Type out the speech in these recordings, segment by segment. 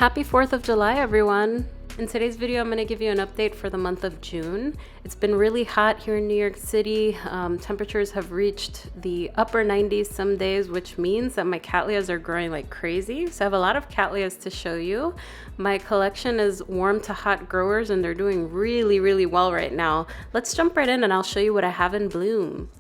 Happy 4th of July, everyone! In today's video, I'm going to give you an update for the month of June. It's been really hot here in New York City. Temperatures have reached the upper 90s some days, which means that my cattleyas are growing like crazy. So I have a lot of cattleyas to show you. My collection is warm to hot growers and they're doing really well right now. Let's jump right in and I'll show you what I have in bloom.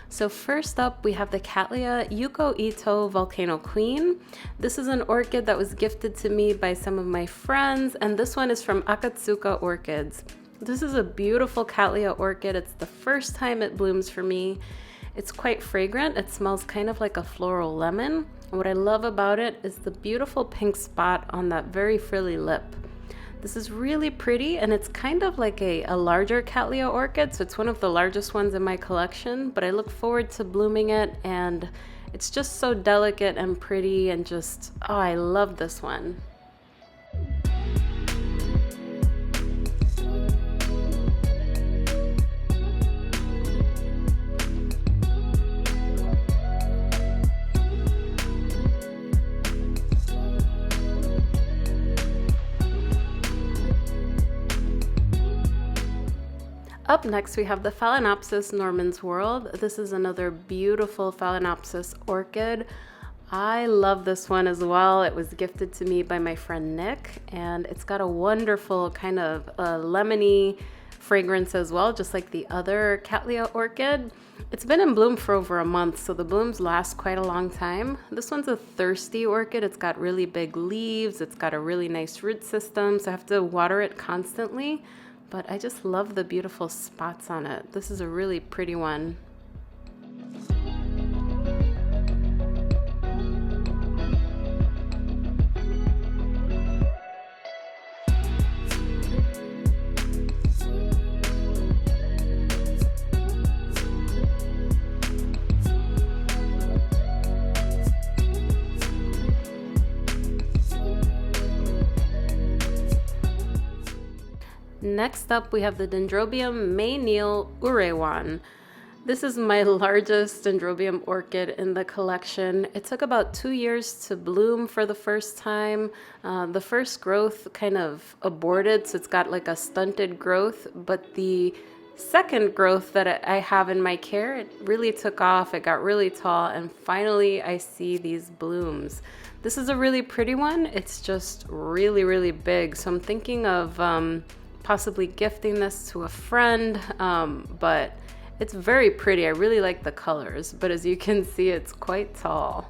So first up, we have the Cattleya Yuko Ito Volcano Queen. This is an orchid that was gifted to me by some of my friends, and this one is from Akatsuka Orchids. This is a beautiful Cattleya orchid. It's the first time it blooms for me. It's quite fragrant. It smells kind of like a floral lemon. What I love about it is the beautiful pink spot on that very frilly lip. This is really pretty, and it's kind of like a larger Cattleya orchid, so it's one of the largest ones in my collection, but I look forward to blooming it, and it's just so delicate and pretty and just, oh, I love this one. Up next, we have the Phalaenopsis Norman's World. This is another beautiful Phalaenopsis orchid. I love this one as well. It was gifted to me by my friend Nick, and it's got a wonderful kind of lemony fragrance as well, just like the other Cattleya orchid. It's been in bloom for over a month, so the blooms last quite a long time. This one's a thirsty orchid. It's got really big leaves. It's got a really nice root system, so I have to water it constantly. But I just love the beautiful spots on it. This is a really pretty one. Next up, we have the Dendrobium Neal Uraiwon. This is my largest Dendrobium orchid in the collection. It took about 2 years to bloom for the first time. The first growth kind of aborted, so it's got like a stunted growth, but the second growth that I have in my care, it really took off. It got really tall, and finally I see these blooms. This is a really pretty one. It's just really big, so I'm thinking of possibly gifting this to a friend, but it's very pretty. I really like the colors, but as you can see, it's quite tall.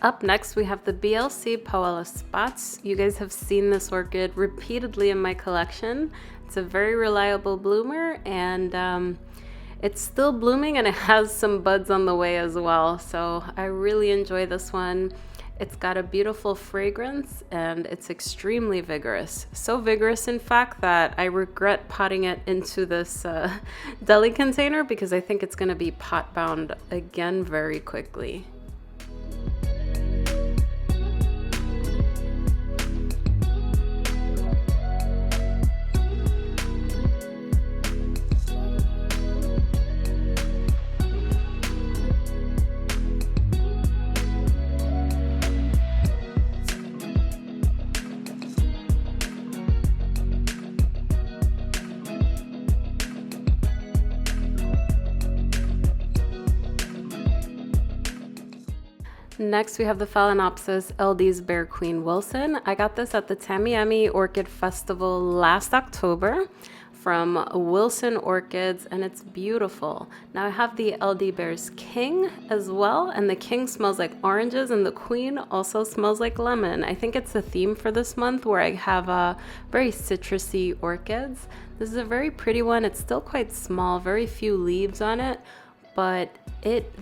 Up next, we have the BLC Pauwela Spots. You guys have seen this orchid repeatedly in my collection. It's a very reliable bloomer, and it's still blooming, and it has some buds on the way as well. So I really enjoy this one. It's got a beautiful fragrance, and it's extremely vigorous. So vigorous, in fact, that I regret potting it into this deli container because I think it's going to be pot bound again very quickly. Next, we have the Phalaenopsis LD's Bear Queen Wilson. I got this at the Tamiami Orchid Festival last October from Wilson Orchids, and it's beautiful. Now I have the LD Bear's King as well, and the King smells like oranges, and the Queen also smells like lemon. I think it's the theme for this month where I have very citrusy orchids. This is a very pretty one. It's still quite small, very few leaves on it, but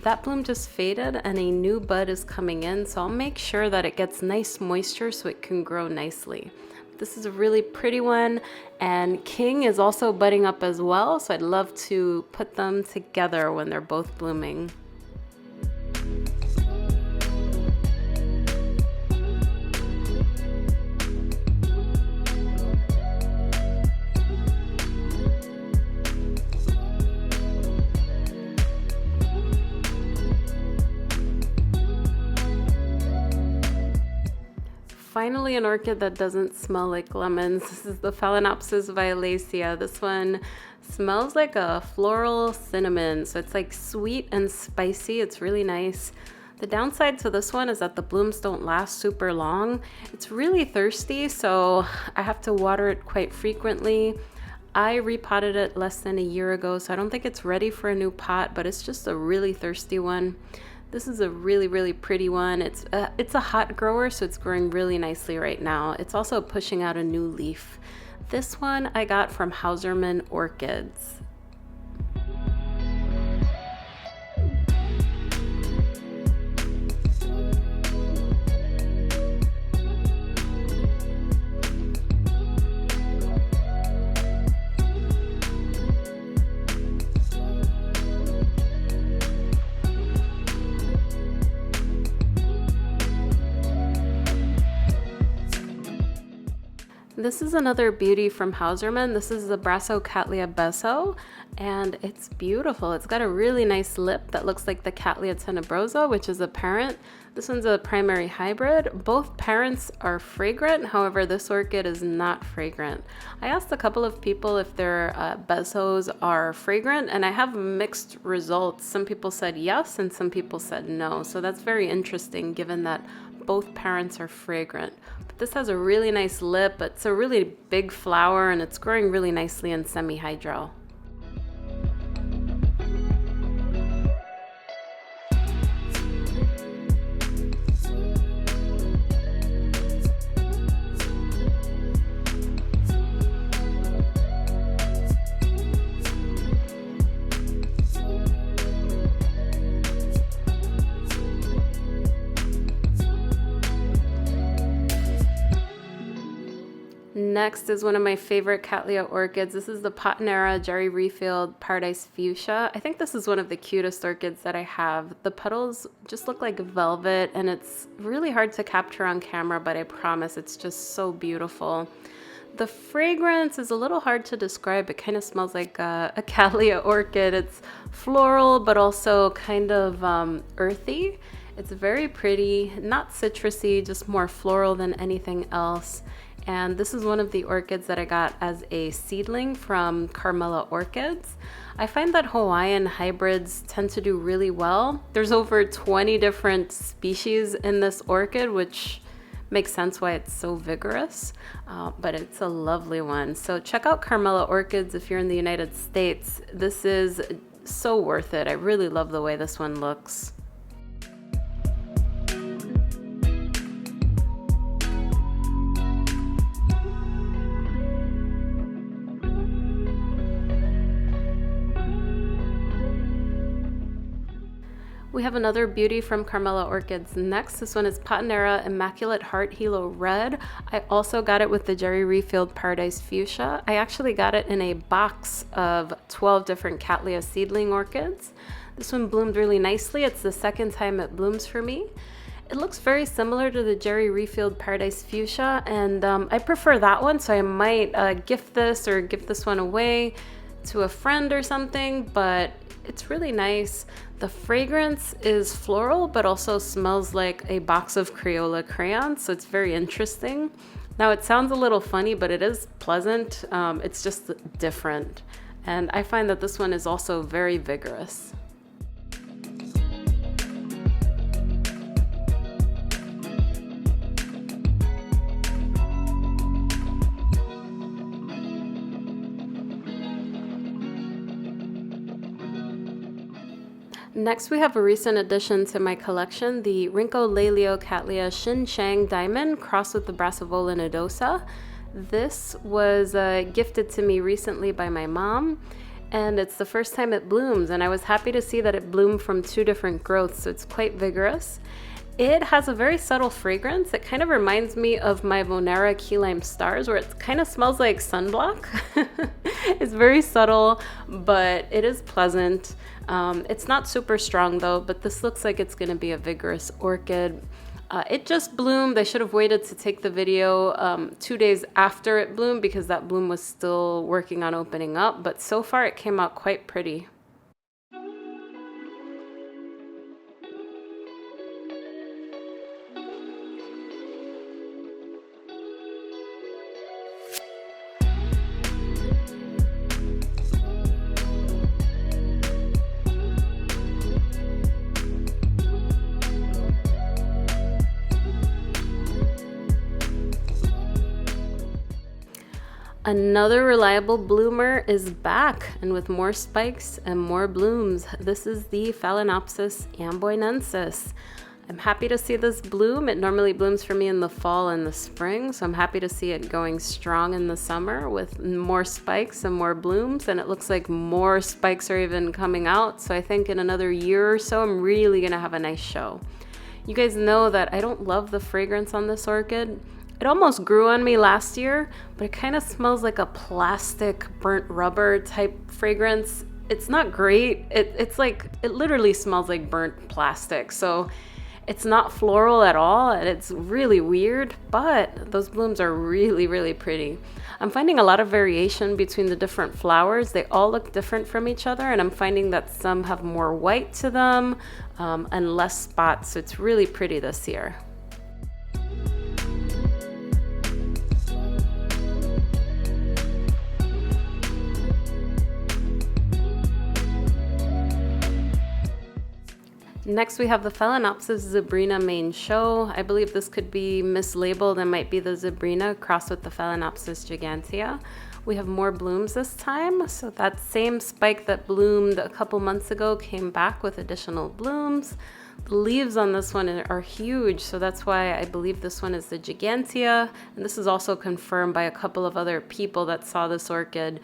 that bloom just faded and a new bud is coming in, so I'll make sure that it gets nice moisture so it can grow nicely. This is a really pretty one, and King is also budding up as well, so I'd love to put them together when they're both blooming. finally an orchid that doesn't smell like lemons. This is the Phalaenopsis Violacea. This one smells like a floral cinnamon, so it's like sweet and spicy. It's really nice. The downside to this one is that the blooms don't last super long. It's really thirsty, so I have to water it quite frequently. I repotted it less than a year ago, so I don't think it's ready for a new pot, but it's just a really thirsty one. This is a really, really pretty one. It's a hot grower, so it's growing really nicely right now. It's also pushing out a new leaf. This one I got from Hauserman Orchids. This is another beauty from Hauserman. This is the Brassocatlia Bessho, and it's beautiful. It's got a really nice lip that looks like the Cattleya tenebrosa, which is a parent. This one's a primary hybrid. Both parents are fragrant, however, this orchid is not fragrant. I asked a couple of people if their Bessos are fragrant, and I have mixed results. Some people said yes, and some people said no. So that's very interesting, given that both parents are fragrant. But this has a really nice lip. It's a really big flower, and it's growing really nicely in semi-hydro. Next is one of my favorite Cattleya orchids. This is the Potnera Jerry Rehfield Paradise Fuchsia. I think this is one of the cutest orchids that I have. The petals just look like velvet, and it's really hard to capture on camera, but I promise it's just so beautiful. The fragrance is a little hard to describe. It kind of smells like a Cattleya orchid. It's floral, but also kind of earthy. It's very pretty, not citrusy, just more floral than anything else. And this is one of the orchids that I got as a seedling from Carmela Orchids. I find that Hawaiian hybrids tend to do really well. There's over 20 different species in this orchid, which makes sense why it's so vigorous, but it's a lovely one. So check out Carmela Orchids if you're in the United States. This is so worth it. I really love the way this one looks. We have another beauty from Carmela Orchids next. This one is Potnera Immaculate Heart Hilo Red. I also got it with the Jerry Rehfield Paradise Fuchsia. I actually got it in a box of 12 different Cattleya seedling orchids. This one bloomed really nicely. It's the second time it blooms for me. It looks very similar to the Jerry Rehfield Paradise Fuchsia, and I prefer that one, so I might gift this or give this one away to a friend or something, but it's really nice. The fragrance is floral, but also smells like a box of Crayola crayons, so it's very interesting. Now, it sounds a little funny, but it is pleasant. It's just different. And I find that this one is also very vigorous. Next, we have a recent addition to my collection, the Rhyncholaleo Cattleya Shin Shiang Diamond crossed with the Brassavola Nodosa. This was gifted to me recently by my mom, and it's the first time it blooms, and I was happy to see that it bloomed from 2 different growths, so it's quite vigorous. It has a very subtle fragrance. It kind of reminds me of my Vonera Key Lime Stars, where it kind of smells like sunblock. It's very subtle, but it is pleasant. It's not super strong though, but this looks like it's gonna be a vigorous orchid. It just bloomed. I should have waited to take the video 2 days after it bloomed because that bloom was still working on opening up, but so far it came out quite pretty. Another reliable bloomer is back, and with more spikes and more blooms. This is the Phalaenopsis Amboinensis. I'm happy to see this bloom. It normally blooms for me in the fall and the spring, so I'm happy to see it going strong in the summer with more spikes and more blooms, and it looks like more spikes are even coming out. So I think in another year or so, I'm really gonna have a nice show. You guys know that I don't love the fragrance on this orchid. It almost grew on me last year, but it kind of smells like a plastic burnt rubber type fragrance. It's not great. It's like, it literally smells like burnt plastic. So it's not floral at all, and it's really weird, but those blooms are really, really pretty. I'm finding a lot of variation between the different flowers. They all look different from each other, and I'm finding that some have more white to them and less spots. So it's really pretty this year. Next, we have the Phalaenopsis Zebrina Mainshow. I believe this could be mislabeled and might be the Zebrina crossed with the Phalaenopsis gigantea. We have more blooms this time, so that same spike that bloomed a couple months ago came back with additional blooms. The leaves on this one are huge, so that's why I believe this one is the gigantea, and this is also confirmed by a couple of other people that saw this orchid.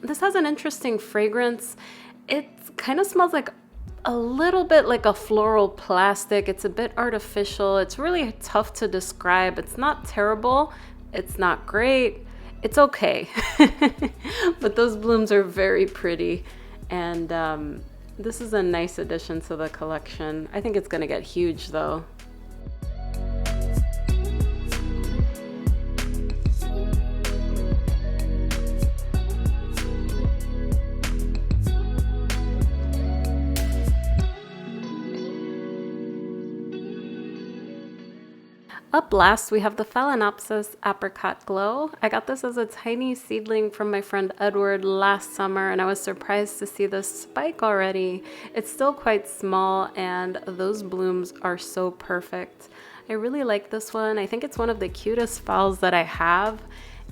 This has an interesting fragrance. It kind of smells like a little bit like a floral plastic. It's a bit artificial. It's really tough to describe. It's not terrible. It's not great. It's okay. But those blooms are very pretty. And this is a nice addition to the collection. I think it's going to get huge though. Up last, we have the Phalaenopsis Apricot Glow. I got this as a tiny seedling from my friend Edward last summer, and I was surprised to see this spike already. It's still quite small, and those blooms are so perfect. I really like this one. I think it's one of the cutest phals that I have,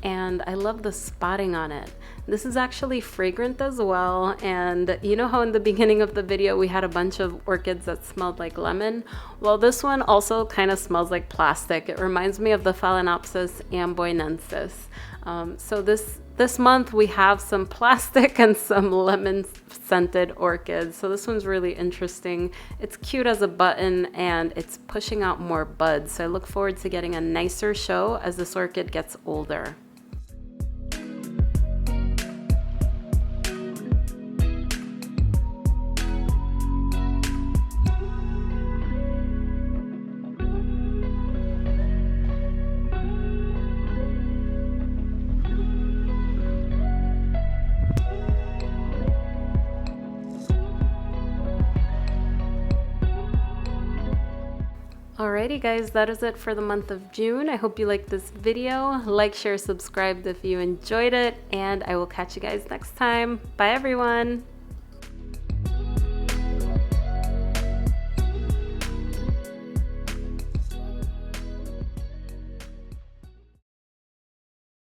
and I love the spotting on it. This is actually fragrant as well, and you know how in the beginning of the video we had a bunch of orchids that smelled like lemon? Well, this one also kind of smells like plastic. It reminds me of the Phalaenopsis Amboinensis. So this month we have some plastic and some lemon scented orchids. So this one's really interesting. It's cute as a button, and it's pushing out more buds. So I look forward to getting a nicer show as this orchid gets older. Alrighty guys, that is it for the month of June. I hope you liked this video. Like, share, subscribe if you enjoyed it, and I will catch you guys next time. Bye everyone!